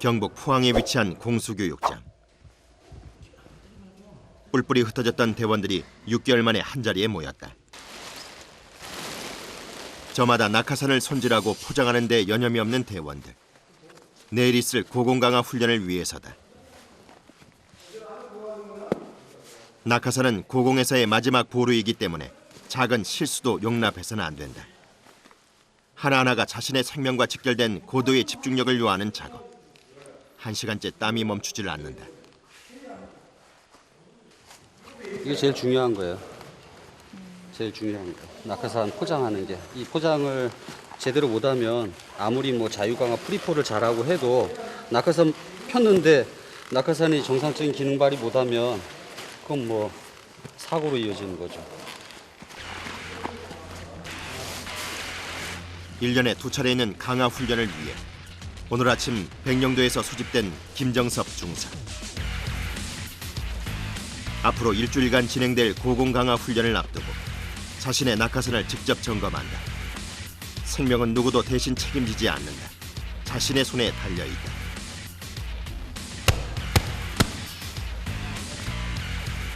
경북 포항에 위치한 공수교육장. 뿔뿔이 흩어졌던 대원들이 6개월 만에 한자리에 모였다. 저마다 낙하산을 손질하고 포장하는 데 여념이 없는 대원들. 내일 있을 고공강화 훈련을 위해서다. 낙하산은 고공에서의 마지막 보루이기 때문에 작은 실수도 용납해서는 안 된다. 하나하나가 자신의 생명과 직결된 고도의 집중력을 요하는 작업. 1시간째 땀이 멈추질 않는다. 이게 제일 중요한 거예요. 제일 중요한 거. 낙하산 포장하는 게. 이 포장을 제대로 못하면 아무리 뭐 자유강화 프리포를 잘하고 해도 낙하산 폈는데 낙하산이 정상적인 기능 발휘 못하면 그건 뭐 사고로 이어지는 거죠. 1년에 2차례 있는 강화 훈련을 위해 오늘 아침 백령도에서 소집된 김정섭 중사. 앞으로 일주일간 진행될 고공강화 훈련을 앞두고 자신의 낙하산을 직접 점검한다. 생명은 누구도 대신 책임지지 않는다. 자신의 손에 달려있다.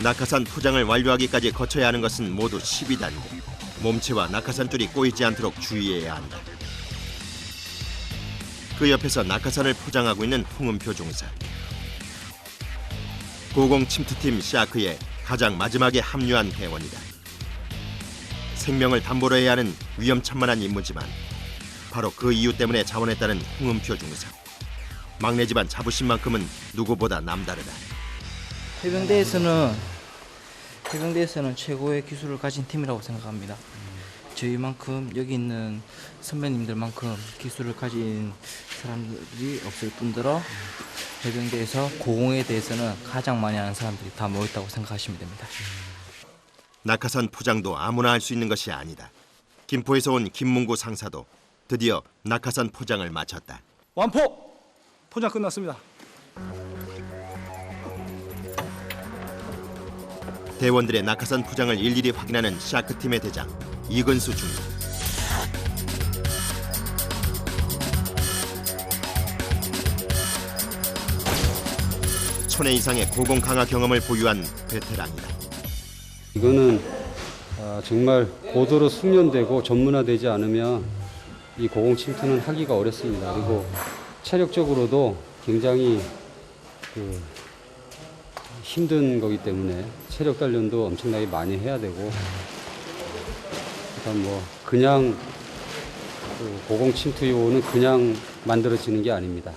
낙하산 포장을 완료하기까지 거쳐야 하는 것은 모두 12단계. 몸체와 낙하산 줄이 꼬이지 않도록 주의해야 한다. 그 옆에서 낙하산을 포장하고 있는 홍은표 중사. 고공 침투팀 샤크에 가장 마지막에 합류한 대원이다. 생명을 담보로 해야 하는 위험천만한 임무지만 바로 그 이유 때문에 자원했다는 홍은표 중사. 막내 집안 자부심만큼은 누구보다 남다르다. 해병대에서는 최고의 기술을 가진 팀이라고 생각합니다. 저희만큼 여기 있는 선배님들만큼 기술을 가진 사람들이 없을 뿐더러 해병대에서 고공에 대해서는 가장 많이 아는 사람들이 다 모였다고 생각하시면 됩니다. 낙하산 포장도 아무나 할 수 있는 것이 아니다. 김포에서 온 김문구 상사도 드디어 낙하산 포장을 마쳤다. 완포! 포장 끝났습니다. 대원들의 낙하산 포장을 일일이 확인하는 샤크팀의 대장 이근수 중위. 천회 이상의 고공 강화 경험을 보유한 베테랑이다. 이거는 정말 고도로 숙련되고 전문화되지 않으면 이 고공 침투는 하기가 어렵습니다. 그리고 체력적으로도 굉장히 힘든 거기 때문에 체력 단련도 엄청나게 많이 해야 되고, 그러니까 뭐 그냥 고공 침투요는 그냥 만들어지는 게 아닙니다.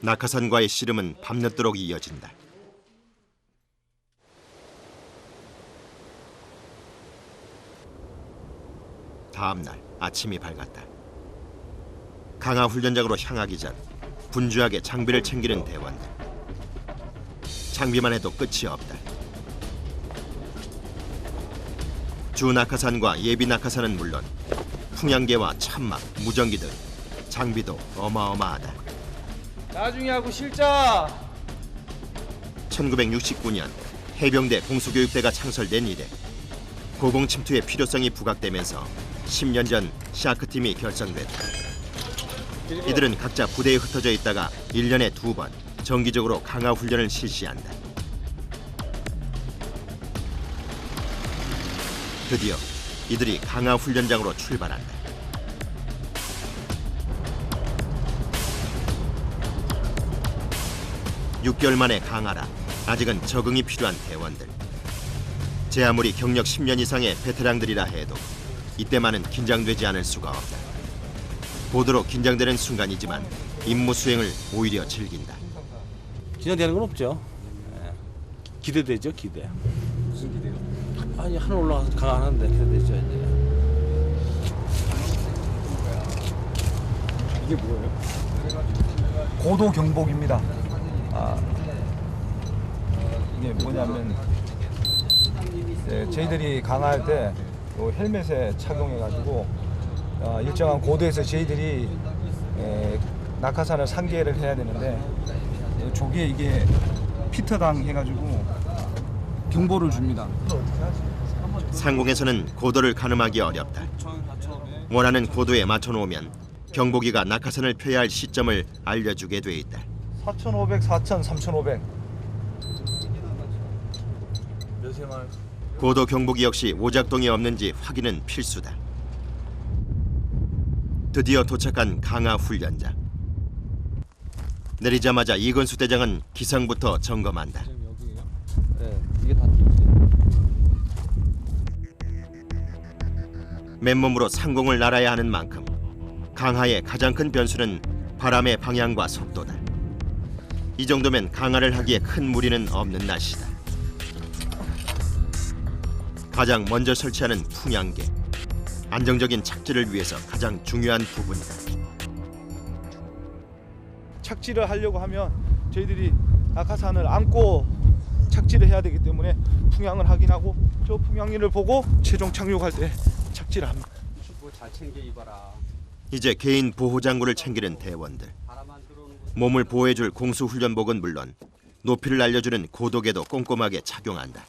낙하산과의 씨름은 밤늦도록 이어진다. 다음 날 아침이 밝았다. 강화 훈련장으로 향하기 전 분주하게 장비를 챙기는 대원들. 장비만 해도 끝이 없다. 주 낙하산과 예비 낙하산은 물론 풍향계와 참막, 무전기 등 장비도 어마어마하다. 나중에 하고 실자! 1969년 해병대 공수교육대가 창설된 이래 고공 침투의 필요성이 부각되면서 10년 전 샤크팀이 결성됐다. 이들은 각자 부대에 흩어져 있다가 1년에 2번 정기적으로 강화 훈련을 실시한다. 드디어 이들이 강화 훈련장으로 출발한다. (6개월) 만에 강화라 아직은 적응이 필요한 대원들. 제 아무리 경력 10년 이상의 베테랑들이라 해도 이때만은 긴장되지 않을 수가 없다. 고도로 긴장되는 순간이지만 임무 수행을 오히려 즐긴다. 긴장되는 건 없죠. 기대되죠, 기대. 무슨 기대요? 아니, 하늘 올라가서 강하는데 기대되죠, 이제. 이게 뭐예요? 고도 경복입니다. 이게 뭐냐면 저희들이 강화할 때 헬멧에 착용해가지고 일정한 고도에서 저희들이 낙하산을 상계를 해야 되는데 조기에 이게 피터당 해가지고 경보를 줍니다. 상공에서는 고도를 가늠하기 어렵다. 원하는 고도에 맞춰놓으면 경보기가 낙하산을 펴야 할 시점을 알려주게 돼 있다. 4,500, 4,000, 3,500. 몇세 마일? 고도 경보기 역시 오작동이 없는지 확인은 필수다. 드디어 도착한 강하 훈련장. 내리자마자 이건수 대장은 기상부터 점검한다. 네, 이게 다 팁지. 맨몸으로 상공을 날아야 하는 만큼 강하의 가장 큰 변수는 바람의 방향과 속도다. 이 정도면 강하를 하기에 큰 무리는 없는 날씨다. 가장 먼저 설치하는 풍향계. 안정적인 착지를 위해서 가장 중요한 부분이다. 착지를 하려고 하면 저희들이 낙하산을 안고 착지를 해야 되기 때문에 풍향을 확인하고 저 풍향리를 보고 최종 착륙할 때 착지를 합니다. 뭐 잘 챙겨 입어라. 이제 개인 보호장구를 챙기는 대원들. 바람 안 들어오는 곳. 몸을 보호해줄 공수훈련복은 물론 높이를 알려주는 고도계도 꼼꼼하게 착용한다.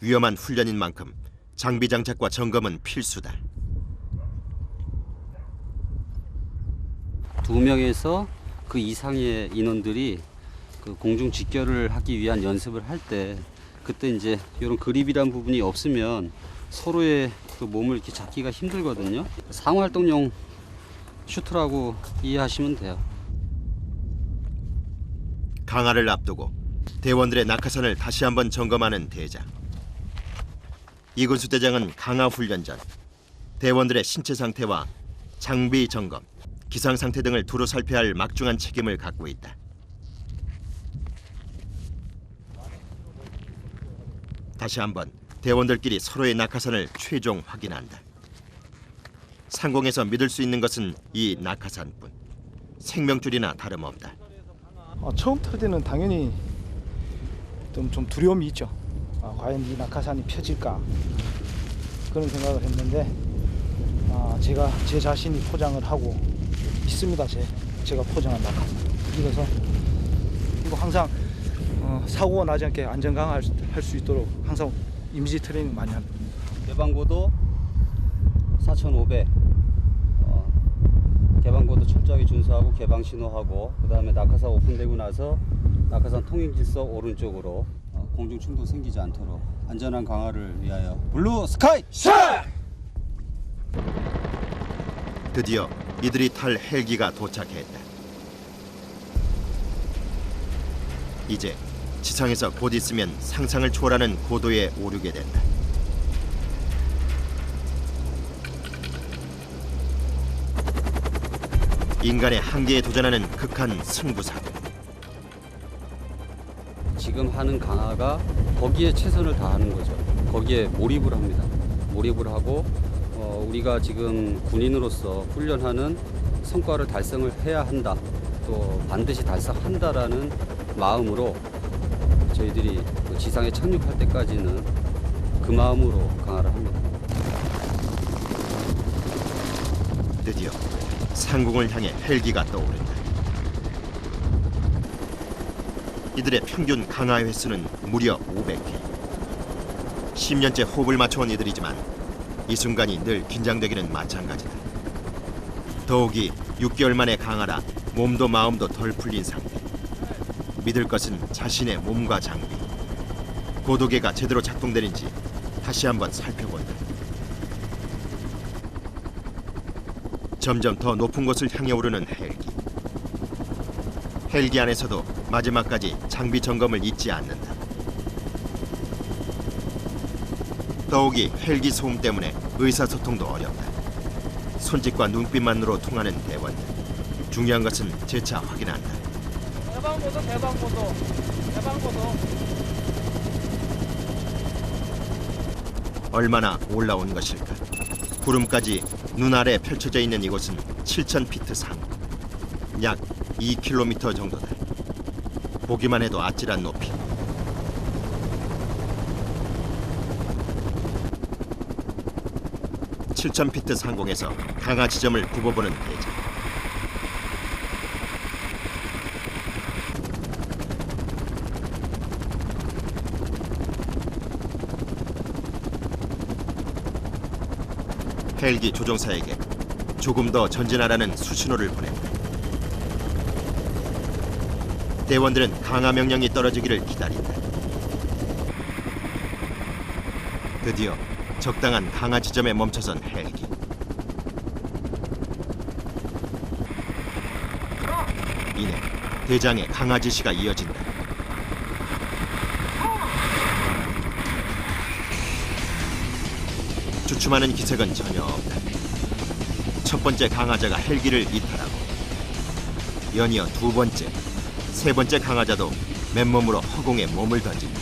위험한 훈련인 만큼 장비 장착과 점검은 필수다. 2명에서 그 이상의 인원들이 그 공중 직결을 하기 위한 연습을 할 때 그때 이제 이런 그립이란 부분이 없으면 서로의 그 몸을 이렇게 잡기가 힘들거든요. 상활동용 슈트라고 이해하시면 돼요. 강하를 앞두고 대원들의 낙하산을 다시 한번 점검하는 대장. 이근수 대장은 강하 훈련 전 대원들의 신체 상태와 장비 점검, 기상 상태 등을 두루 살펴야 할 막중한 책임을 갖고 있다. 다시 한번 대원들끼리 서로의 낙하산을 최종 확인한다. 상공에서 믿을 수 있는 것은 이 낙하산뿐. 생명줄이나 다름없다. 처음 탈 때는 당연히 좀 두려움이 있죠. 과연 이 낙하산이 펴질까 그런 생각을 했는데 제가 제 자신이 포장을 하고 있습니다. 제가 포장한 낙하산. 그래서 이거 항상 사고가 나지 않게 안전 강화할 수 있도록 항상 이미지 트레이닝 많이 합니다. 개방고도 4,500. 개방고도 철저하게 준수하고 개방 신호하고 그다음에 낙하산 오픈되고 나서 낙하산 통행 질서 오른쪽으로 공중 충돌 생기지 않도록 안전한 강화를 위하여 블루 스카이 샷! 드디어 이들이 탈 헬기가 도착했다. 이제 지상에서 곧 있으면 상상을 초월하는 고도에 오르게 된다. 인간의 한계에 도전하는 극한 승부사고. 지금 하는 강화가 거기에 최선을 다하는 거죠. 거기에 몰입을 합니다. 몰입을 하고 우리가 지금 군인으로서 훈련하는 성과를 달성을 해야 한다. 또 반드시 달성한다라는 마음으로 저희들이 지상에 착륙할 때까지는 그 마음으로 강화를 합니다. 드디어 상공을 향해 헬기가 떠오른다. 이들의 평균 강화 횟수는 무려 500회. 10년째 호흡을 맞춰온 이들이지만 이 순간이 늘 긴장되기는 마찬가지다. 더욱이 6개월 만의 강화라 몸도 마음도 덜 풀린 상태. 믿을 것은 자신의 몸과 장비. 고도계가 제대로 작동되는지 다시 한번 살펴본다. 점점 더 높은 곳을 향해 오르는 헬기. 헬기 안에서도 마지막까지 장비 점검을 잊지 않는다. 더욱이 헬기 소음 때문에 의사소통도 어렵다. 손짓과 눈빛만으로 통하는 대원들. 중요한 것은 재차 확인한다. 대방고도. 얼마나 올라온 것일까? 구름까지 눈 아래 펼쳐져 있는 이곳은 7,000피트 상. 약 2km 정도다. 보기만 해도 아찔한 높이. (7,000피트) 상공에서 강화 지점을 굽어보는 대장. 헬기 조종사에게 조금 더 전진하라는 수신호를 보낸다. 대원들은 강화 명령이 떨어지기를 기다린다. 드디어 적당한 강화 지점에 멈춰선 헬기. 이내 대장의 강화 지시가 이어진다. 주춤하는 기색은 전혀 없다. 첫 번째 강화자가 헬기를 이탈하고 연이어 두 번째, 세 번째 강화자도 맨몸으로 허공에 몸을 던진다.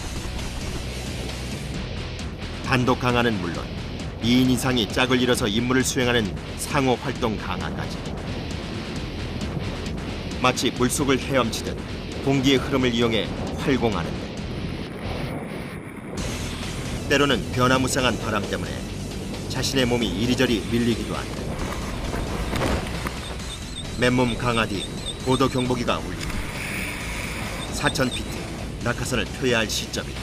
단독 강화는 물론 2인 이상이 짝을 이뤄서 임무를 수행하는 상호 활동 강화까지. 마치 물속을 헤엄치듯 공기의 흐름을 이용해 활공하는데 때로는 변화무쌍한 바람 때문에 자신의 몸이 이리저리 밀리기도 한다. 맨몸 강화 뒤 고도 경보기가 울린다. 4000피트 낙하산을 표해야 할 시점이다.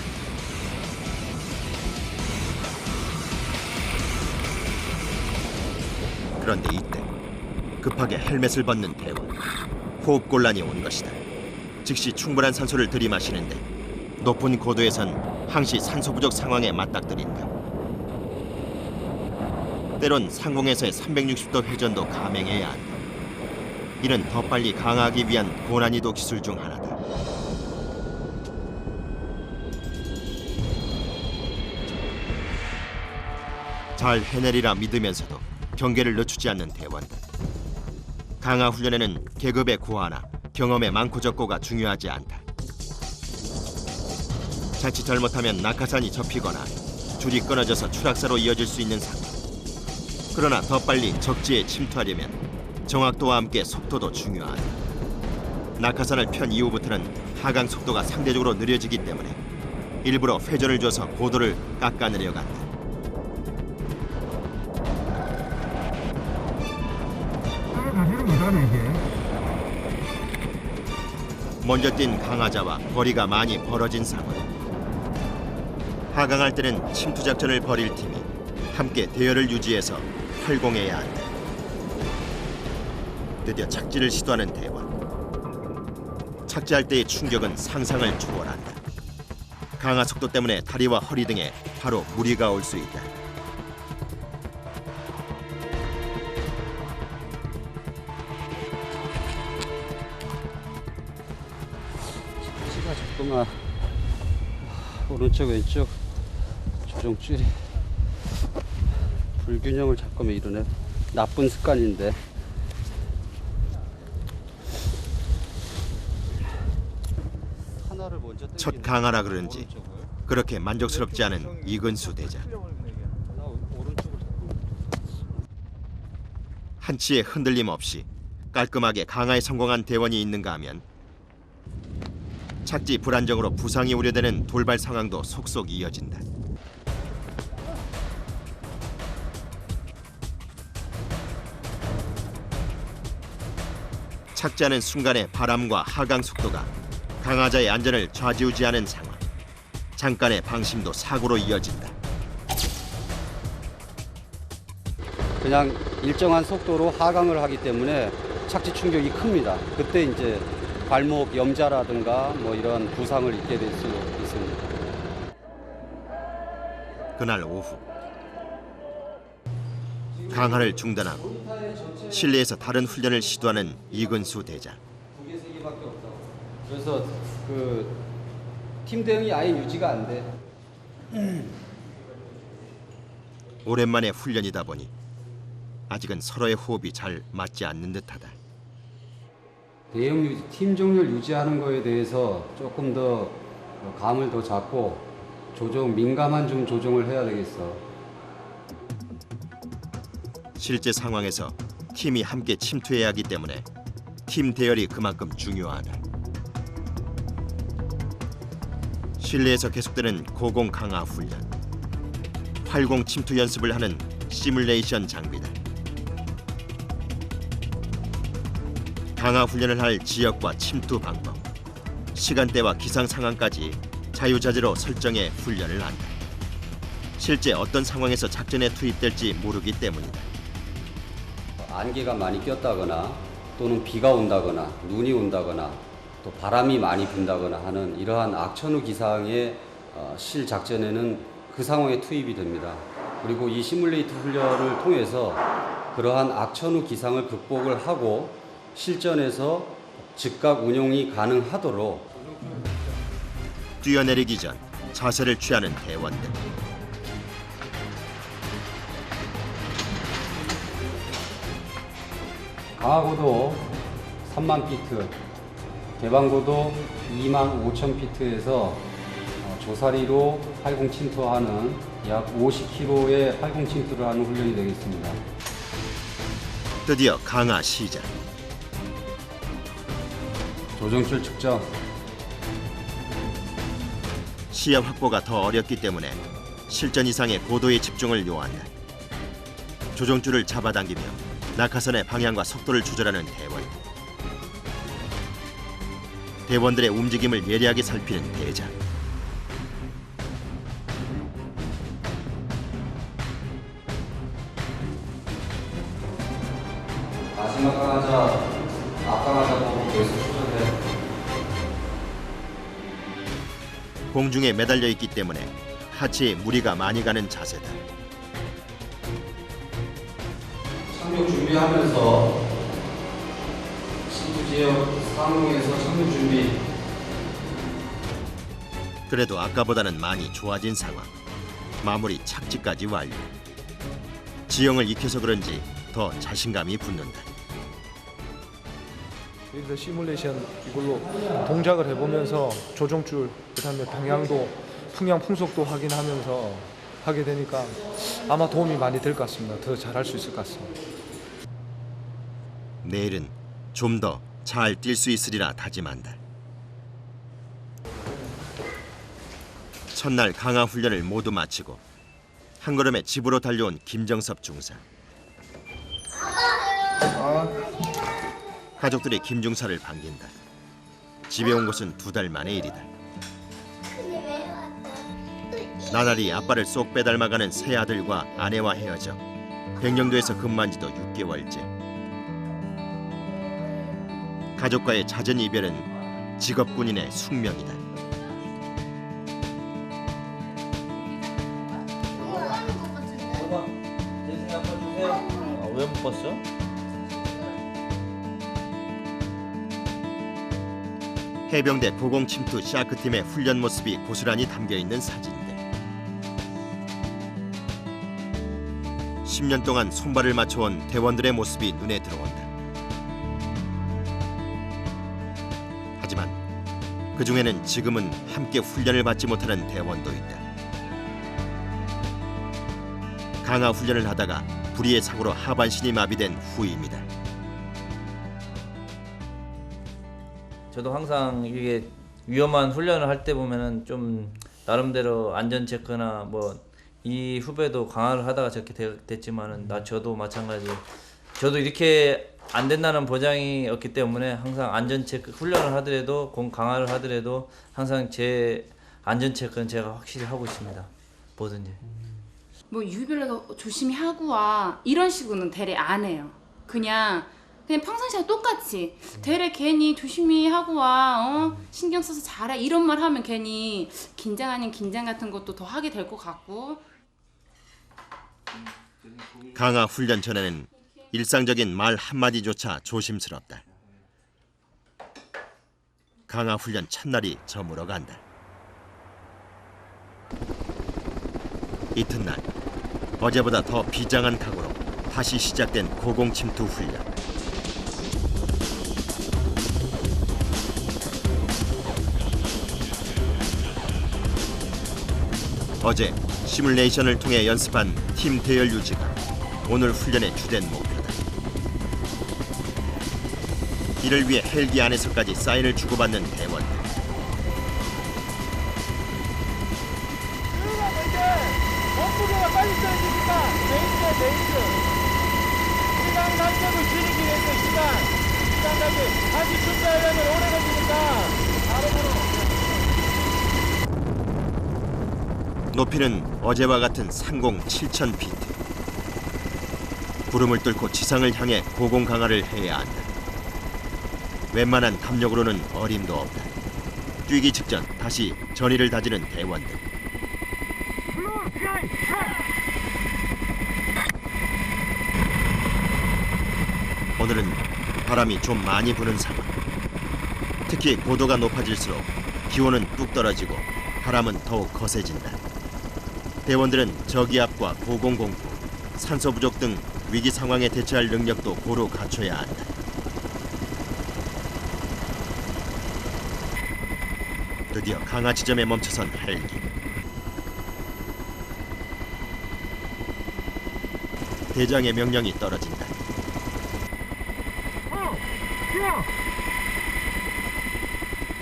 그런데 이때 급하게 헬멧을 벗는 대원. 호흡곤란이 온 것이다. 즉시 충분한 산소를 들이마시는데 높은 고도에선 항시 산소 부족 상황에 맞닥뜨린다. 때론 상공에서의 360도 회전도 감행해야 한다. 이는 더 빨리 강화하기 위한 고난이도 기술 중 하나다. 잘 해내리라 믿으면서도 경계를 늦추지 않는 대원들. 강화 훈련에는 계급의 고하나 경험의 많고 적고가 중요하지 않다. 자칫 잘못하면 낙하산이 접히거나 줄이 끊어져서 추락사로 이어질 수 있는 상황. 그러나 더 빨리 적지에 침투하려면 정확도와 함께 속도도 중요하다. 낙하산을 편 이후부터는 하강 속도가 상대적으로 느려지기 때문에 일부러 회전을 줘서 고도를 깎아내려간다. 먼저 뛴 강화자와 거리가 많이 벌어진 상황. 하강할 때는 침투 작전을 벌일 팀이 함께 대열을 유지해서 활공해야 한다. 드디어 착지를 시도하는 대원. 착지할 때의 충격은 상상을 초월한다. 강화 속도 때문에 다리와 허리 등에 바로 무리가 올 수 있다. 시가 자꾸만 오른쪽 왼쪽 조종줄이 불균형을 자꾸만 이루네. 나쁜 습관인데. 하나를 먼저 첫 강화라 그런지 그렇게 만족스럽지 않은 이근수 대장. 한치의 흔들림 없이 깔끔하게 강화에 성공한 대원이 있는가 하면 착지 불안정으로 부상이 우려되는 돌발 상황도 속속 이어진다. 착지하는 순간의 바람과 하강 속도가 강화자의 안전을 좌지우지하는 상황. 잠깐의 방심도 사고로 이어진다. 그냥 일정한 속도로 하강을 하기 때문에 착지 충격이 큽니다. 그때 이제 발목 염자라든가 뭐 이런 부상을 입게 될 수 있습니다. 그날 오후 강화를 중단하고 실내에서 다른 훈련을 시도하는 이근수 대장. 2개, 3개밖에 없다고. 그래서 그 팀 대응이 아예 유지가 안 돼. 오랜만에 훈련이다 보니 아직은 서로의 호흡이 잘 맞지 않는 듯하다. 대응 유지, 팀 정렬 유지하는 거에 대해서 조금 더 감을 더 잡고 민감한 좀 조정을 해야 되겠어. 실제 상황에서 팀이 함께 침투해야 하기 때문에 팀 대열이 그만큼 중요하다. 실내에서 계속되는 고공 강화 훈련. 활공 침투 연습을 하는 시뮬레이션 장비다. 강화 훈련을 할 지역과 침투 방법, 시간대와 기상 상황까지 자유자재로 설정해 훈련을 한다. 실제 어떤 상황에서 작전에 투입될지 모르기 때문이다. 안개가 많이 꼈다거나 또는 비가 온다거나 눈이 온다거나 또 바람이 많이 분다거나 하는 이러한 악천후 기상의 실작전에는 그 상황에 투입이 됩니다. 그리고 이 시뮬레이터 훈련을 통해서 그러한 악천후 기상을 극복을 하고 실전에서 즉각 운용이 가능하도록 뛰어내리기 전 자세를 취하는 대원들. 강화고도 3만 피트, 개방고도 2만 5천 피트에서 조사리로 활공 침투하는 약 50km의 활공 침투를 하는 훈련이 되겠습니다. 드디어 강화 시작. 조정줄 측정. 시야 확보가 더 어렵기 때문에 실전 이상의 고도의 집중을 요한다. 조종줄을 잡아당기며 낙하산의 방향과 속도를 조절하는 대원들. 대원들의 움직임을 예리하게 살피는 대장. 마지막 강화자, 앞강화자 보고 계속 조절해. 공중에 매달려 있기 때문에 하체에 무리가 많이 가는 자세다. 착륙 준비하면서 침투 지역 상공에서 착륙 준비. 그래도 아까보다는 많이 좋아진 상황. 마무리 착지까지 완료. 지형을 익혀서 그런지 더 자신감이 붙는다. 여기서 시뮬레이션 이걸로 동작을 해보면서 조종줄, 그다음에 방향도, 풍향, 풍속도 확인하면서 하게 되니까 아마 도움이 많이 될 것 같습니다. 더 잘할 수 있을 것 같습니다. 내일은 좀 더 잘 뛸 수 있으리라 다짐한다. 첫날 강화 훈련을 모두 마치고 한 걸음에 집으로 달려온 김정섭 중사. 가족들이 김중사를 반긴다. 집에 온 것은 2달 만의 일이다. 나날이 아빠를 쏙 빼닮아가는 새 아들과 아내와 헤어져 백령도에서 근무한 지도 6개월째. 가족과의 잦은 이별은 직업군인의 숙명이다. 왜 못 봤어? 해병대 고공침투 샤크팀의 훈련 모습이 고스란히 담겨있는 사진들. 10년 동안 손발을 맞춰온 대원들의 모습이 눈에 들어온다. 하지만 그 중에는 지금은 함께 훈련을 받지 못하는 대원도 있다. 강화 훈련을 하다가 불의의 사고로 하반신이 마비된 후임이다. 저도 항상 이게 위험한 훈련을 할 때 보면은 좀 나름대로 안전 체크나 뭐 이 후배도 강화를 하다가 저렇게 됐지만은 저도 마찬가지. 저도 이렇게 안 된다는 보장이 없기 때문에 항상 안전 체크 훈련을 하더라도 강화를 하더라도 항상 제 안전 체크는 제가 확실히 하고 있습니다. 뭐든지. 뭐 유별나도 조심히 하고 와 이런 식으로는 대래 안 해요. 그냥 평상시랑 똑같이 대래 괜히 조심히 하고 와 신경 써서 잘해 이런 말 하면 괜히 긴장 아닌 긴장 같은 것도 더 하게 될 것 같고. 강화 훈련 전에는 일상적인 말 한마디조차 조심스럽다. 강화 훈련 첫날이 저물어 간다. 이튿날 어제보다 더 비장한 각오로 다시 시작된 고공침투 훈련. 어제 시뮬레이션을 통해 연습한 팀 대열 유지가 오늘 훈련의 주된 목표다. 이를 위해 헬기 안에서까지 사인을 주고받는 대원들. 원무게가 빨리 떨어지니까 베이스 시간 간격을 줄이기 위해서 시간 간격 다시 준비하려면 오래 걸리니까 바로 높이는 어제와 같은 상공 7,000피트. 구름을 뚫고 지상을 향해 고공 강화를 해야 한다. 웬만한 담력으로는 어림도 없다. 뛰기 직전 다시 전의를 다지는 대원들. 오늘은 바람이 좀 많이 부는 상황. 특히 고도가 높아질수록 기온은 뚝 떨어지고 바람은 더욱 거세진다. 대원들은 저기압과 고공공포, 산소 부족 등 위기 상황에 대처할 능력도 고루 갖춰야 한다. 드디어 강화 지점에 멈춰선 헬기. 대장의 명령이 떨어진다.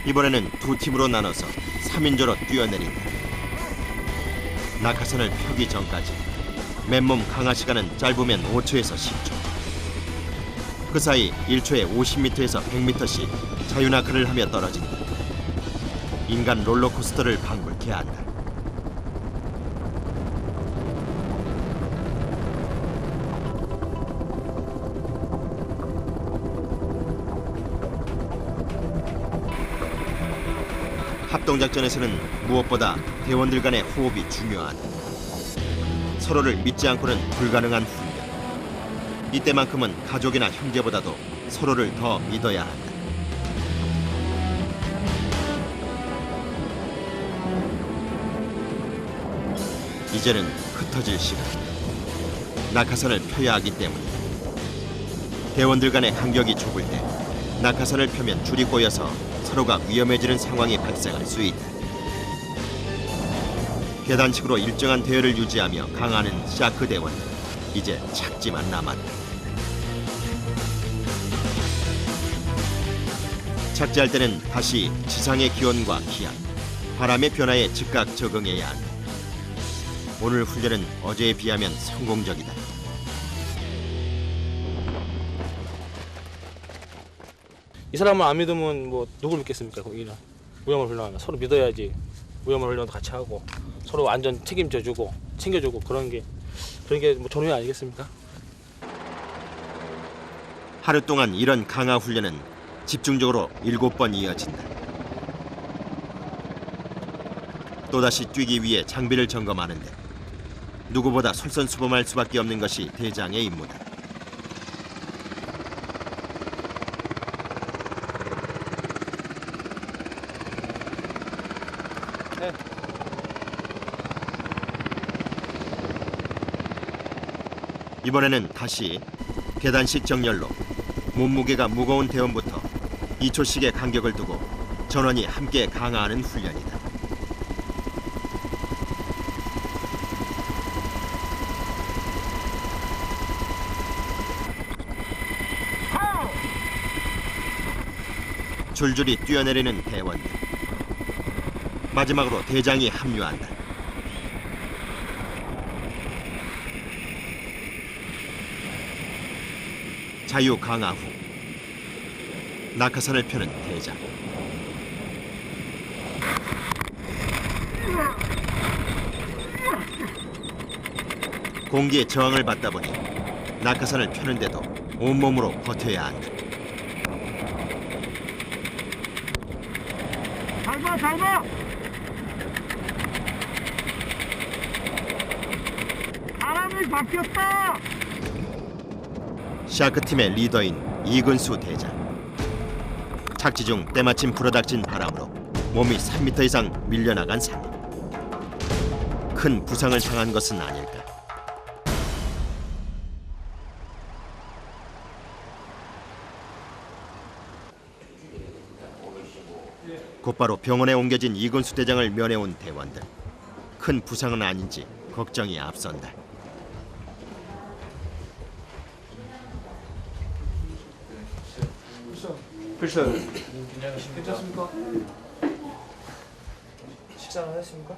이번에는 두 팀으로 나눠서 3인조로 뛰어내린다. 낙하산을 펴기 전까지 맨몸 강화 시간은 짧으면 5초에서 10초. 그 사이 1초에 50m에서 100m씩 자유낙하를 하며 떨어진다. 인간 롤러코스터를 방불케 한다. 합동작전에서는 무엇보다 대원들 간의 호흡이 중요하다. 서로를 믿지 않고는 불가능한 훈련. 이때만큼은 가족이나 형제보다도 서로를 더 믿어야 한다. 이제는 흩어질 시간. 낙하산을 펴야 하기 때문이다. 대원들 간의 간격이 좁을 때 낙하산을 펴면 줄이 꼬여서 서로가 위험해지는 상황이 발생할 수 있다. 계단식으로 일정한 대열을 유지하며 강하는 샤크 대원. 이제 착지만 남았다. 착지할 때는 다시 지상의 기온과 기압, 바람의 변화에 즉각 적응해야 한다. 오늘 훈련은 어제에 비하면 성공적이다. 이 사람을 안 믿으면 뭐 누굴 믿겠습니까? 거기는 무용을 훈련하면 서로 믿어야지. 무용을 훈련도 같이 하고 서로 안전 책임져주고 챙겨주고 그런 게 뭐 전후회 아니겠습니까? 하루 동안 이런 강화 훈련은 집중적으로 7번 이어진다. 또다시 뛰기 위해 장비를 점검하는데 누구보다 솔선수범할 수밖에 없는 것이 대장의 임무다. 이번에는 다시 계단식 정렬로 몸무게가 무거운 대원부터 2초씩의 간격을 두고 전원이 함께 강화하는 훈련이다. 줄줄이 뛰어내리는 대원들. 마지막으로 대장이 합류한다. 자유 강화 후 낙하산을 펴는 대장. 공기의 저항을 받다 보니 낙하산을 펴는데도 온몸으로 버텨야 한다. 잘 봐! 바람이 바뀌었다! 샤크팀의 리더인 이근수 대장. 착지 중 때마침 불어닥친 바람으로 몸이 3m 이상 밀려나간 상황. 큰 부상을 당한 것은 아닐까. 곧바로 병원에 옮겨진 이근수 대장을 면회온 대원들. 큰 부상은 아닌지 걱정이 앞선다. 괜찮습니까? 식사는 하셨습니까?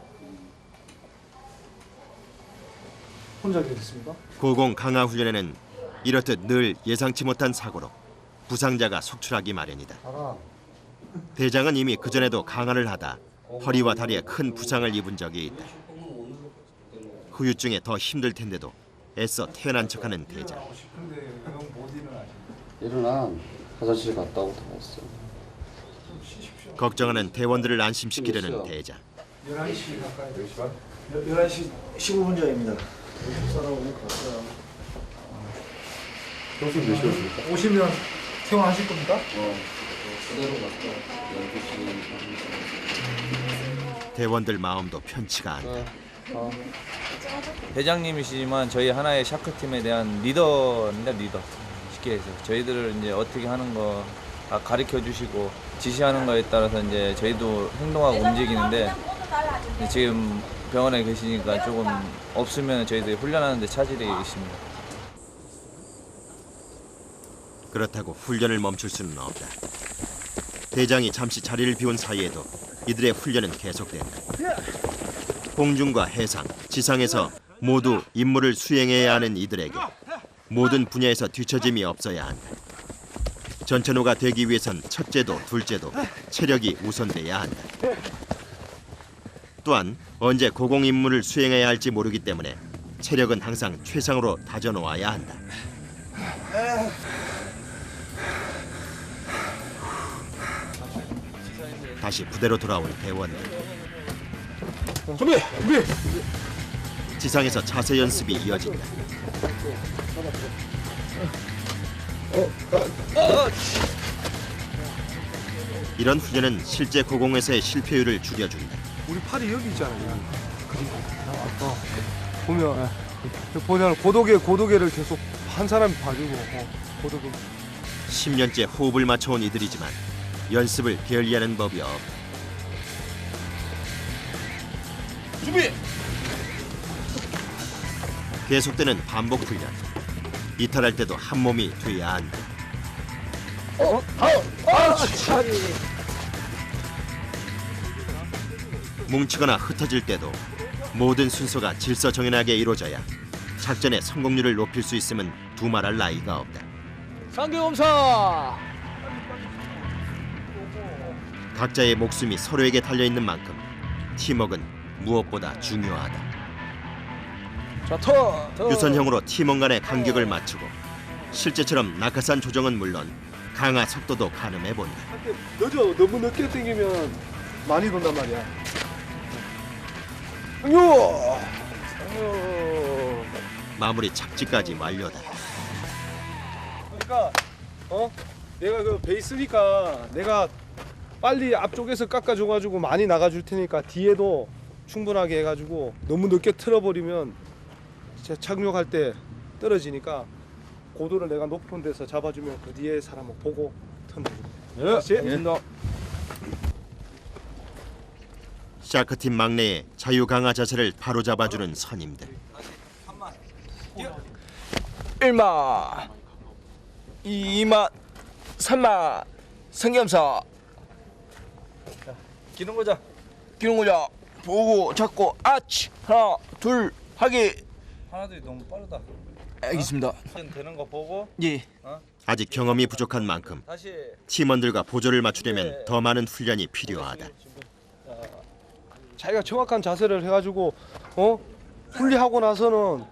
혼자 계셨습니까? 고공 강화 훈련에는 이렇듯 늘 예상치 못한 사고로 부상자가 속출하기 마련이다. 대장은 이미 그전에도 강화를 하다 허리와 다리에 큰 부상을 입은 적이 있다. 후유증에 더 힘들 텐데도 애써 태어난 척하는 대장. 일어나. 화장실 갔다 오고 다 왔어. 걱정하는 대원들을 안심시키려는 대장. 11시 가까이 11시 15분 전입니다. 평소에 몇 시에 오십니까? 오시면 퇴원하실 겁니까? 대원들 마음도 편치가 않다. 대장님이시지만 저희 하나의 샤크팀에 대한 리더인데 리더. 쉽게 해서 저희들을 이제 어떻게 하는 거 가르쳐 주시고 지시하는 거에 따라서 이제 저희도 행동하고 움직이는데 지금 병원에 계시니까 조금 없으면 저희들이 훈련하는 데 차질이 있습니다. 그렇다고 훈련을 멈출 수는 없다. 대장이 잠시 자리를 비운 사이에도 이들의 훈련은 계속된다. 공중과 해상, 지상에서 모두 임무를 수행해야 하는 이들에게 모든 분야에서 뒤처짐이 없어야 한다. 전천후가 되기 위해선 첫째도 둘째도 체력이 우선돼야 한다. 또한 언제 고공 임무를 수행해야 할지 모르기 때문에 체력은 항상 최상으로 다져놓아야 한다. 다시 부대로 돌아온 대원들. 준비! 지상에서 자세 연습이 이어진다. 이런 훈련은 실제 고공에서의 실패율을 줄여준다. 우리 팔이 여기 있잖아요. 보면 보면 고도계를 계속 한 사람이 봐주고 고도계. 10년째 호흡을 맞춰온 이들이지만 연습을 게을리하는 법이 없다. 준비! 계속되는 반복 훈련. 이탈할 때도 한 몸이 돼야 한다. 뭉치거나 흩어질 때도 모든 순서가 질서정연하게 이루어져야 작전의 성공률을 높일 수 있음은 두말할 나위가 없다. 상계검사! 각자의 목숨이 서로에게 달려있는 만큼 팀워크는 무엇보다 중요하다. 자, 터! 유선형으로 팀원 간의 간격을 맞추고 실제처럼 낙하산 조정은 물론 강화 속도도 가늠해본다. 너무 늦게 땡기면 많이 돈단 말이야. 마무리 착지까지 완료다. 그러니까 내가 그 베이스니까 내가 빨리 앞쪽에서 깎아줘가지고 많이 나가줄 테니까 뒤에도 충분하게 해가지고 너무 늦게 틀어버리면 착륙할 때 떨어지니까 고도를 내가 높은 데서 잡아주면 그 뒤에 사람을 보고 턴다. 샤크팀 막내의 자유강화 자세를 바로잡아주는 선임들. 1마 2마 3마 상겸사 기능 보자 보고 잡고 아치 하나 둘 하기 하나들이 너무 빠르다. 알겠습니다. 되는 거 보고 예. 아직 경험이 부족한 만큼 다시 팀원들과 보조를 맞추려면 더 많은 훈련이 필요하다. 자기가 정확한 자세를 해가지고 분리하고 나서는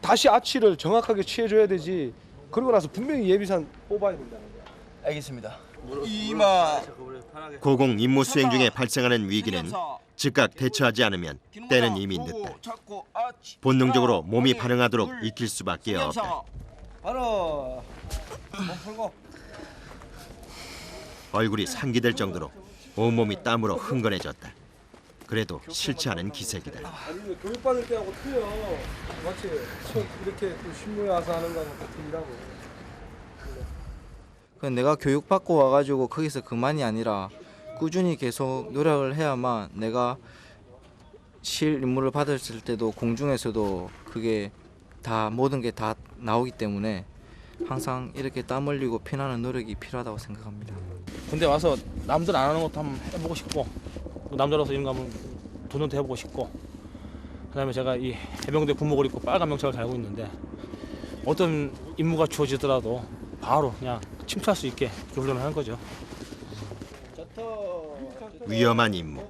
다시 아치를 정확하게 취해줘야 되지. 그러고 나서 분명히 예비산 뽑아야 된다는 거야. 알겠습니다. 2마 고공 임무 수행 중에 발생하는 위기는 즉각 대처하지 않으면 때는 이미 늦다. 본능적으로 몸이 반응하도록 익힐 수밖에 없다. 바로 몸 풀고 얼굴이 상기될 정도로 온몸이 땀으로 흥건해졌다. 그래도 싫지 않은 기색이다. 아니 교육받을 때하고 틀려. 마치 이렇게 또 신무에 와서 하는 거하고 같은 일하고. 내가 교육받고 와가지고 거기서 그만이 아니라 꾸준히 계속 노력을 해야만 내가 실 임무를 받았을 때도 공중에서도 그게 다 모든 게 다 나오기 때문에 항상 이렇게 땀 흘리고 피나는 노력이 필요하다고 생각합니다. 군대 와서 남들 안 하는 것도 한번 해보고 싶고 남자로서 이런 거 한번 도전도 해보고 싶고 그다음에 제가 이 해병대 군복을 입고 빨간 명찰을 달고 있는데 어떤 임무가 주어지더라도 바로 그냥 침투할 수 있게 훈련을 하는 거죠. 위험한 임무.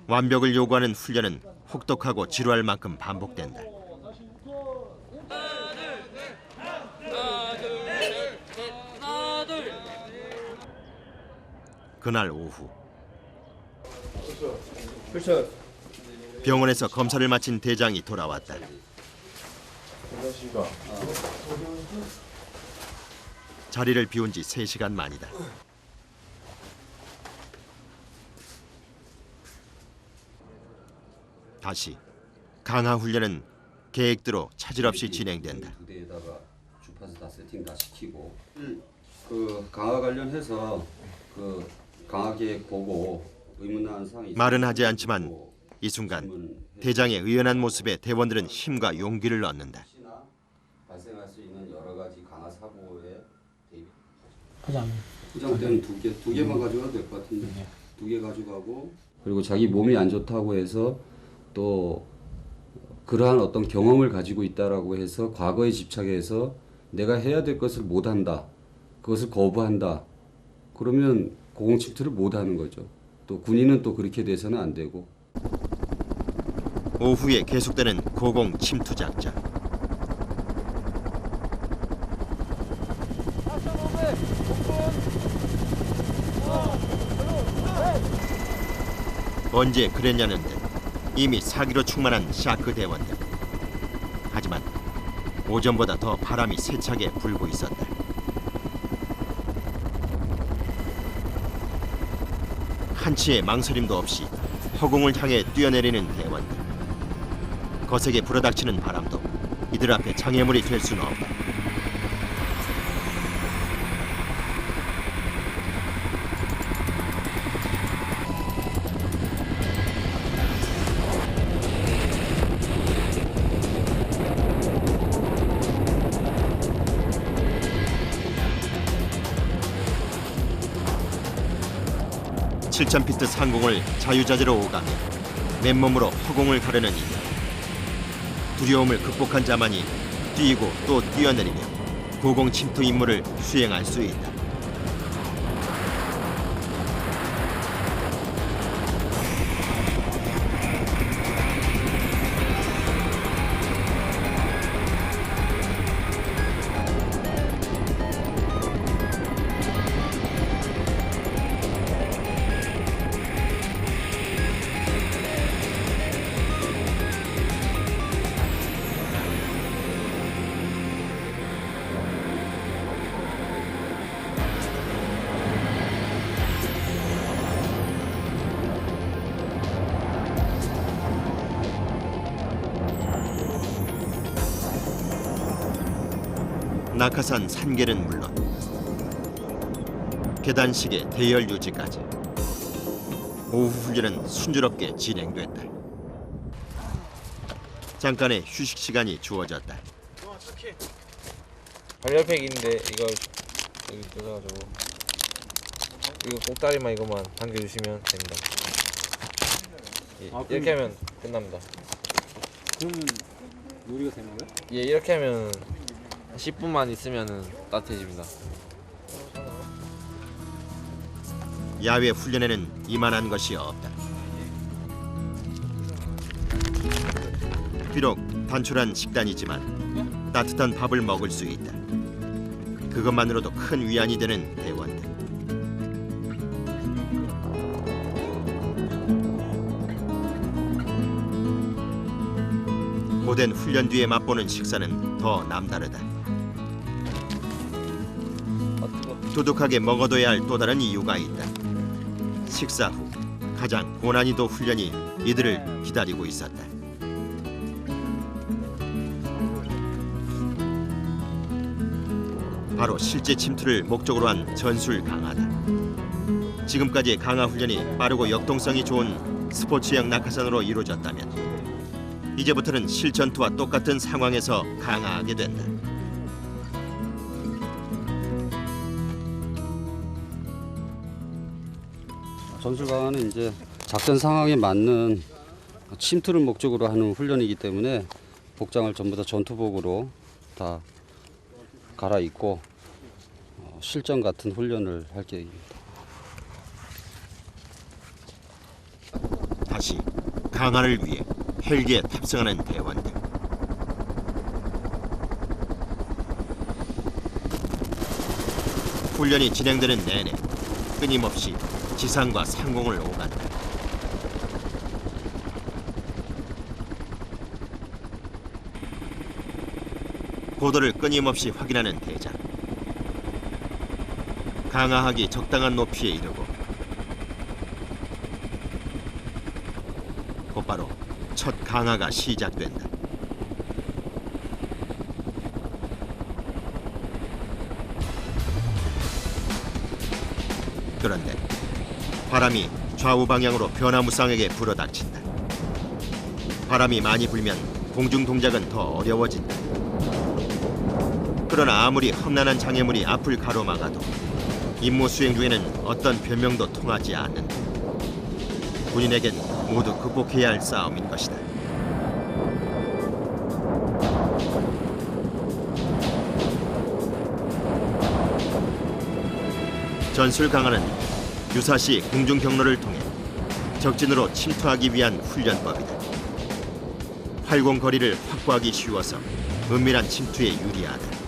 완벽을 요구하는 훈련은 혹독하고 지루할 만큼 반복된다. 그날 오후 병원에서 검사를 마친 대장이 돌아왔다. 자리를 비운 지 3시간 만이다. 다시 강화 훈련은 계획대로 차질 없이 진행된다. 부대에다가 주파수 다 세팅 다 시키고 그 강화 관련해서 그 강화 계획 보고 의문한 사항이 말은 하지 않지만 이 순간 대장의 의연한 모습에 대원들은 힘과 용기를 얻는다. 발생할 수 있는 여러 가지 강화 사고에 대비. 포장. 포장대는 두 개만 가져가도 될 것 같은데. 2개 가져가고 그리고 자기 몸이 안 좋다고 해서 또 그러한 어떤 경험을 가지고 있다라고 해서 과거에 집착해서 내가 해야 될 것을 못 한다. 그것을 거부한다. 그러면 고공 침투를 못 하는 거죠. 또 군인은 또 그렇게 돼서는 안 되고. 오후에 계속되는 고공 침투 작전. 언제 그랬냐는 듯 이미 사기로 충만한 샤크 대원들. 하지만 오전보다 더 바람이 세차게 불고 있었다. 한치의 망설임도 없이 허공을 향해 뛰어내리는 대원들. 거세게 불어닥치는 바람도 이들 앞에 장애물이 될 수는 없다. (7,000피트) 상공을 자유자재로 오가며 맨몸으로 허공을 가르는 이들. 두려움을 극복한 자만이 뛰고 또 뛰어내리며 고공 침투 임무를 수행할 수 있다. 낙하산 산계는 물론 계단식의 대열 유지까지 오후 훈련은 순조롭게 진행됐다. 잠깐의 휴식 시간이 주어졌다. 발열팩인데 이거 여기 뜯어가지고 이거 꼭다리만 이거만 당겨주시면 됩니다. 예, 이렇게 하면 끝납니다. 그러면 놀이가 되는 거야? 예, 이렇게 하면 10분만 있으면은 따뜻해집니다. 야외 훈련에는 이만한 것이 없다. 비록 단촐한 식단이지만 따뜻한 밥을 먹을 수 있다. 그것만으로도 큰 위안이 되는 대원들. 고된 훈련 뒤에 맛보는 식사는 더 남다르다. 두둑하게 먹어둬야 할 또 다른 이유가 있다. 식사 후 가장 고난이도 훈련이 이들을 기다리고 있었다. 바로 실제 침투를 목적으로 한 전술 강화다. 지금까지의 강화 훈련이 빠르고 역동성이 좋은 스포츠형 낙하산으로 이루어졌다면 이제부터는 실전투와 똑같은 상황에서 강화하게 된다. 전술 강화는 이제 작전 상황에 맞는 침투를 목적으로 하는 훈련이기 때문에 복장을 전부 다 전투복으로 다 갈아입고 실전 같은 훈련을 할 계획입니다. 다시 강화를 위해 헬기에 탑승하는 대원들. 훈련이 진행되는 내내 끊임없이 지상과 상공을 오간다. 고도를 끊임없이 확인하는 대장. 강하하기 적당한 높이에 이르고 곧바로 첫 강하가 시작된다. 그런데 바람이 좌우 방향으로 변화무쌍하게 불어닥친다. 바람이 많이 불면 공중 동작은 더 어려워진다. 그러나 아무리 험난한 장애물이 앞을 가로막아도 임무 수행 중에는 어떤 변명도 통하지 않는다. 군인에겐 모두 극복해야 할 싸움인 것이다. 전술 강화는 유사시 공중 경로를 통해 적진으로 침투하기 위한 훈련법이다. 활공 거리를 확보하기 쉬워서 은밀한 침투에 유리하다.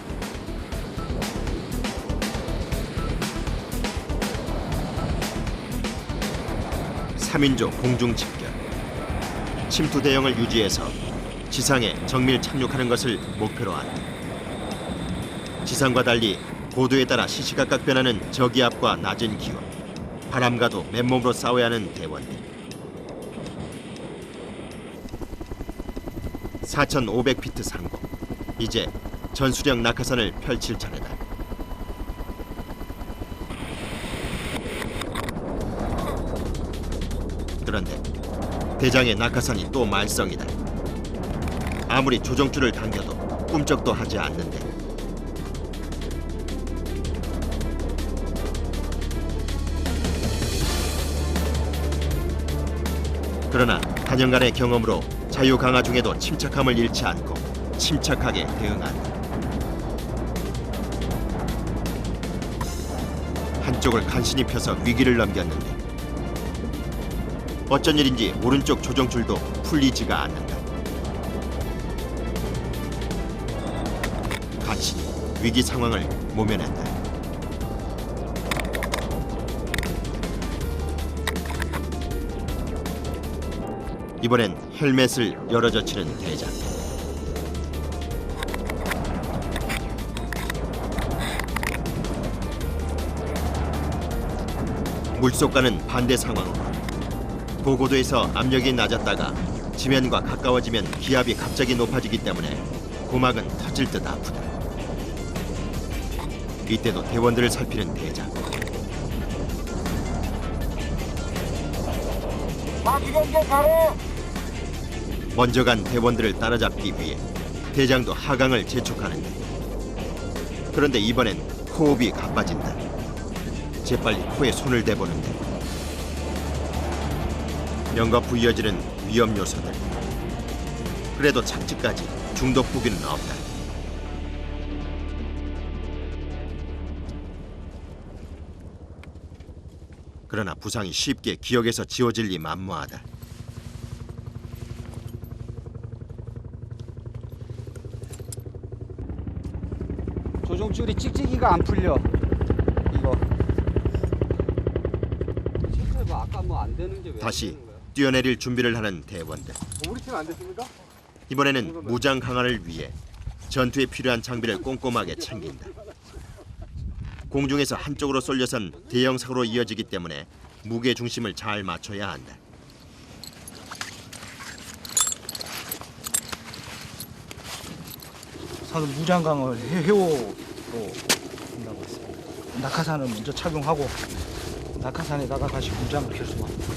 삼인조 공중 집결. 침투 대형을 유지해서 지상에 정밀 착륙하는 것을 목표로 한다. 지상과 달리 고도에 따라 시시각각 변하는 저기압과 낮은 기온, 바람과도 맨몸으로 싸워야 하는 대원들. 4,500피트 상공. 이제 전수령 낙하산을 펼칠 차례다. 그런데 대장의 낙하산이 또 말썽이다. 아무리 조정줄을 당겨도 꿈쩍도 하지 않는데. 그러나 단연간의 경험으로 자유 강화 중에도 침착함을 잃지 않고 침착하게 대응한다. 한쪽을 간신히 펴서 위기를 넘겼는데 어쩐 일인지 오른쪽 조정줄도 풀리지가 않는다. 간신히 위기 상황을 모면했다. 이번엔 헬멧을 열어젖히는 대장. 물속과는 반대 상황으로 고고도에서 압력이 낮았다가 지면과 가까워지면 기압이 갑자기 높아지기 때문에 고막은 터질 듯 아프다. 이때도 대원들을 살피는 대장. 먼저 간 대원들을 따라잡기 위해 대장도 하강을 재촉하는데, 그런데 이번엔 호흡이 가빠진다. 재빨리 코에 손을 대보는데 연거푸 이어지는 위험 요소들. 그래도 착지까지 중독 부기는 없다. 그러나 부상이 쉽게 기억에서 지워질 리 만무하다. 조종줄이 찍찍이가 안 풀려. 이거 체크해봐. 아까 뭐 안 되는 게 왜 다시 뛰어내릴 준비를 하는 대원들. 우리 팀 안 됐습니까? 이번에는 무장 강화를 위해 전투에 필요한 장비를 꼼꼼하게 챙긴다. 공중에서 한쪽으로 쏠려선 대형 사고로 이어지기 때문에 무게 중심을 잘 맞춰야 한다. 사실 무장강을 해오로 한다고 했어요. 낙하산을 먼저 착용하고 낙하산에다가 다시 무장을 필수합니다.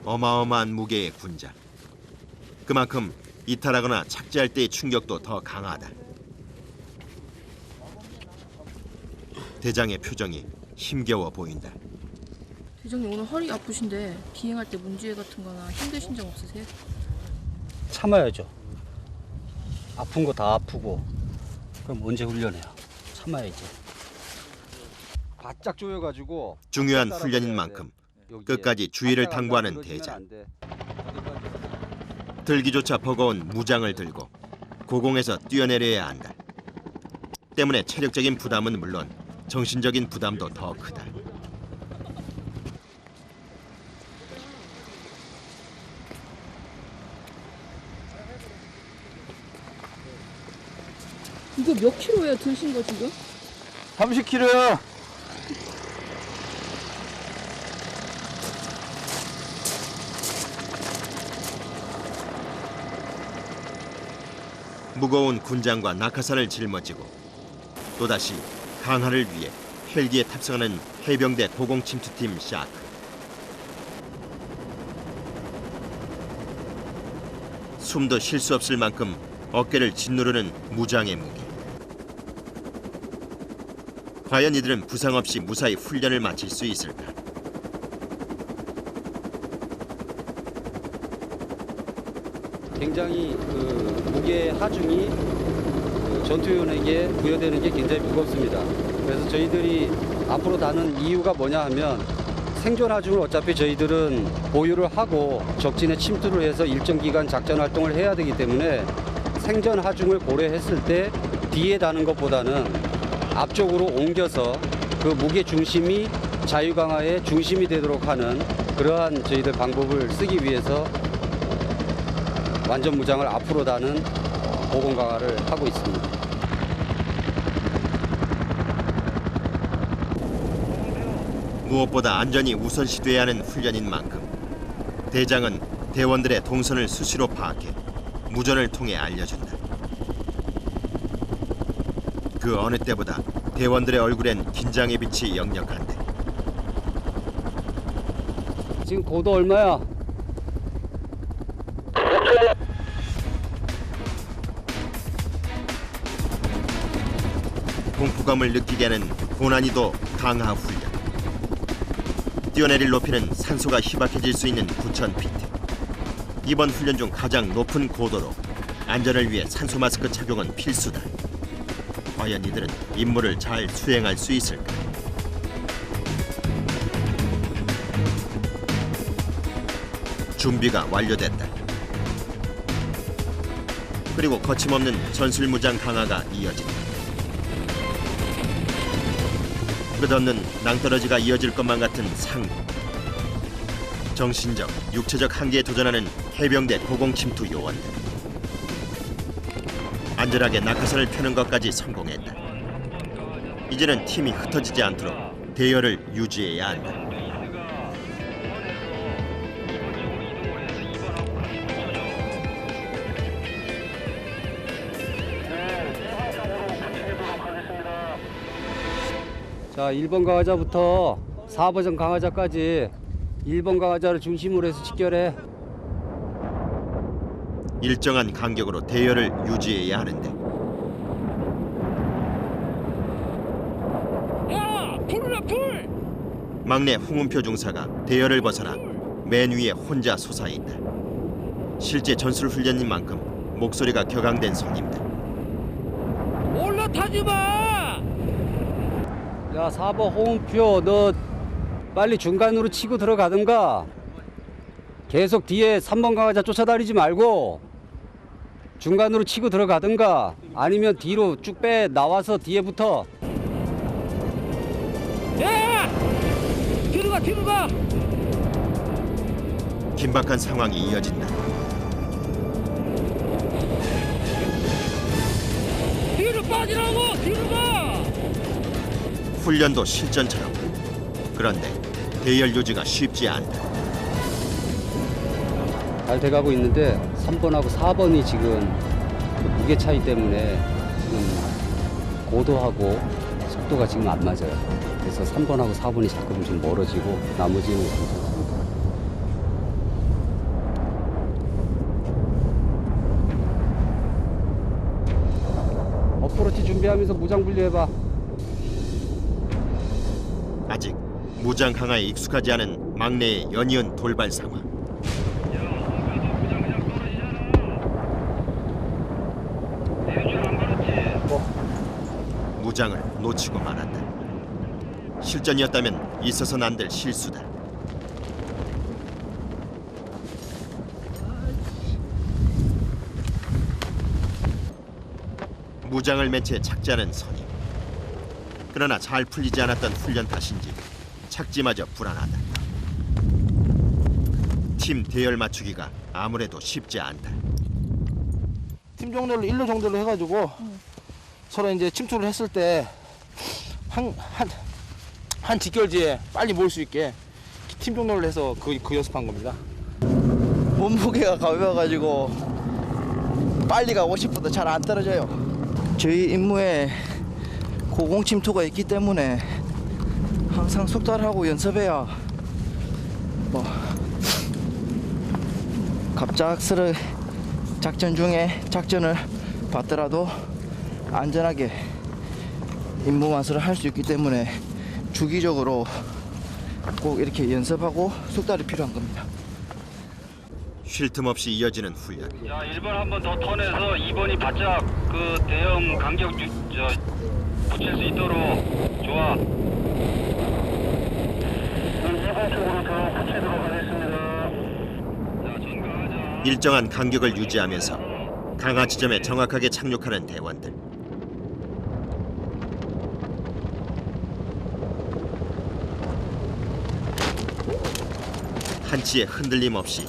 어마어마한 무게의 군장. 그만큼 이탈하거나 착지할 때의 충격도 더 강하다. 대장의 표정이 힘겨워 보인다. 대장님 오늘 허리 아프신데 비행할 때 문제 같은 거나 힘드신 점 없으세요? 참아야죠. 아픈 거 다 아프고 그럼 언제 훈련해요? 참아야지. 바짝 조여가지고 중요한 훈련인 만큼 끝까지 주의를 당부하는 대장. 들기조차 버거운 무장을 들고 고공에서 뛰어내려야 한다. 때문에 체력적인 부담은 물론 정신적인 부담도 더 크다. 이거 몇 킬로예요 드신 거 지금? 30kg요. 무거운 군장과 낙하산을 짊어지고 또다시 강하를 위해 헬기에 탑승하는 해병대 고공침투팀 샤크. 숨도 쉴 수 없을 만큼 어깨를 짓누르는 무장의 무게. 과연 이들은 부상 없이 무사히 훈련을 마칠 수 있을까? 굉장히 무게 하중이 전투요원에게 부여되는 게 굉장히 무겁습니다. 그래서 저희들이 앞으로 다는 이유가 뭐냐 하면 생존 하중을 어차피 저희들은 보유를 하고 적진에 침투를 해서 일정 기간 작전 활동을 해야 되기 때문에 생존 하중을 고려했을 때 뒤에 다는 것보다는 앞쪽으로 옮겨서 그 무게 중심이 자유강화의 중심이 되도록 하는 그러한 저희들 방법을 쓰기 위해서 완전 무장을 앞으로 다는 고공 강화를 하고 있습니다. 무엇보다 안전이 우선시돼야 하는 훈련인 만큼 대장은 대원들의 동선을 수시로 파악해 무전을 통해 알려준다. 그 어느 때보다 대원들의 얼굴엔 긴장의 빛이 역력한데. 지금 고도 얼마야? 공포감을 느끼게 하는 고난이도 강하 훈련. 뛰어내릴 높이는 산소가 희박해질 수 있는 9,000피트. 이번 훈련 중 가장 높은 고도로 안전을 위해 산소 마스크 착용은 필수다. 과연 이들은 임무를 잘 수행할 수 있을까? 준비가 완료됐다. 그리고 거침없는 전술무장 강화가 이어진다. 끝없는 낭떠러지가 이어질 것만 같은 상부. 정신적, 육체적 한계에 도전하는 해병대 고공침투 요원들. 안전하게 낙하산을 펴는 것까지 성공했다. 이제는 팀이 흩어지지 않도록 대열을 유지해야 한다. 자, 1번 강화자부터 4번 강화자까지 1번 강화자를 중심으로 해서 직결해. 일정한 간격으로 대열을 유지해야 하는데 야! 불이야 불! 막내 홍은표 중사가 대열을 벗어나 맨 위에 혼자 솟아있다. 실제 전술 훈련인 만큼 목소리가 격앙된 손님들. 올라타지 마! 야, 4번 홍은표, 너 빨리 중간으로 치고 들어가든가 계속 뒤에 3번 강화자 쫓아다니지 말고 중간으로 치고 들어가든가 아니면 뒤로 쭉 빼 나와서 뒤에 붙어. 야! 뒤로 가 뒤로 가! 긴박한 상황이 이어진다. 뒤로 빠지라고! 뒤로 가! 훈련도 실전처럼. 그런데 대열 유지가 쉽지 않다. 잘 돼가고 있는데 3번하고 4번이 지금 그 무게 차이 때문에 지금 고도하고 속도가 지금 안 맞아요. 그래서 3번하고 4번이 자꾸 좀 멀어지고 나머지는 괜찮습니다. 어프로치 준비하면서 무장 분리해봐. 아직 무장 강화에 익숙하지 않은 막내의 연이은 돌발 상황. 무장을 놓치고 말았다. 실전이었다면 있어서는 안 될 실수다. 무장을 맨 채 착지하는 선임. 그러나 잘 풀리지 않았던 훈련 탓인지 착지마저 불안하다. 팀 대열 맞추기가 아무래도 쉽지 않다. 팀 정도로 1로 정도로 해가지고 서로 이제 침투를 했을 때 한 직결지에 빨리 모을 수 있게 팀 정도를 해서 그 연습한 겁니다. 몸무게가 가벼워가지고 빨리 가고 싶어도 잘 안 떨어져요. 저희 임무에 고공 침투가 있기 때문에 항상 속달하고 연습해야 뭐 갑작스레 작전 중에 작전을 받더라도 안전하게 임무 완수를 할 수 있기 때문에 주기적으로 꼭 이렇게 연습하고 속달이 필요한 겁니다. 쉴 틈 없이 이어지는 훈련. 자, 1번 한 번 더 턴해서 2번이 바짝 그 대형 간격 붙일 수 있도록 좋아. 2번 쪽으로 더 붙이도록 하겠습니다. 자, 전가하자. 일정한 간격을 유지하면서 강화 지점에 정확하게 착륙하는 대원들. 한치의 흔들림 없이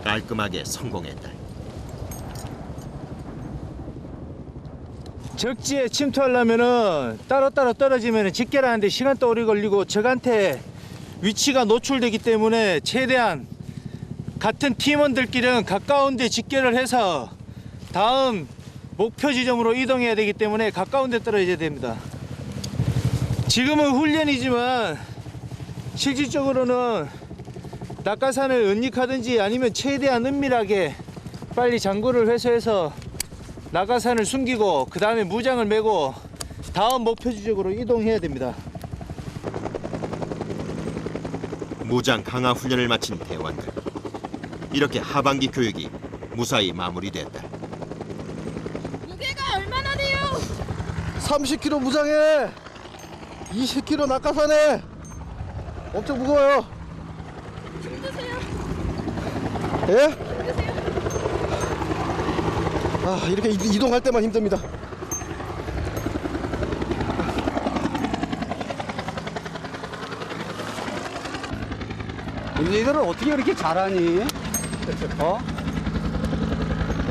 깔끔하게 성공했다. 적지에 침투하려면은 따로따로 떨어지면은 직결하는데 시간도 오래 걸리고 적한테 위치가 노출되기 때문에 최대한 같은 팀원들끼리는 가까운 데 직결을 해서 다음 목표 지점으로 이동해야 되기 때문에 가까운 데 떨어져야 됩니다. 지금은 훈련이지만 실질적으로는 낙하산을 은닉하든지 아니면 최대한 은밀하게 빨리 장구를 회수해서 낙하산을 숨기고 그 다음에 무장을 메고 다음 목표 지역으로 이동해야 됩니다. 무장 강화 훈련을 마친 대원들. 이렇게 하반기 교육이 무사히 마무리됐다. 무게가 얼마나 돼요? 30kg 무장에 20kg 낙하산에 엄청 무거워요. 힘드세요? 예? 아, 이렇게 이동할 때만 힘듭니다. 너희들은 어떻게 그렇게 잘하니? 어?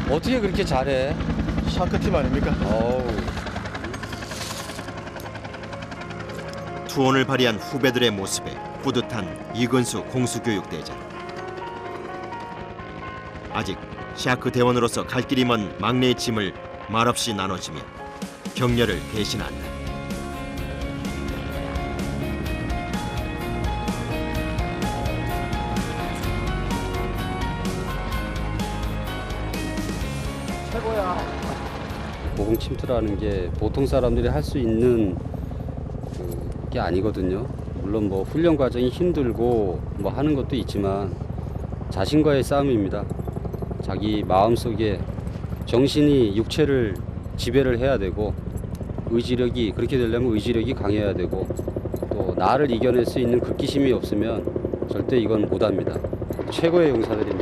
어떻게 그렇게 잘해? 샤크팀 아닙니까? 어우. 투혼을 발휘한 후배들의 모습에 뿌듯한 이근수 공수교육대장. 아직 샤크 대원으로서 갈 길이 먼 막내의 짐을 말없이 나눠주며 격려를 대신한다. 고공 침투라는 게 보통 사람들이 할 수 있는 게 아니거든요. 물론 뭐 훈련 과정이 힘들고 뭐 하는 것도 있지만 자신과의 싸움입니다. 자기 마음속에 정신이 육체를 지배를 해야 되고 의지력이 그렇게 되려면 의지력이 강해야 되고 또 나를 이겨낼 수 있는 극기심이 없으면 절대 이건 못합니다. 최고의 용사들입니다.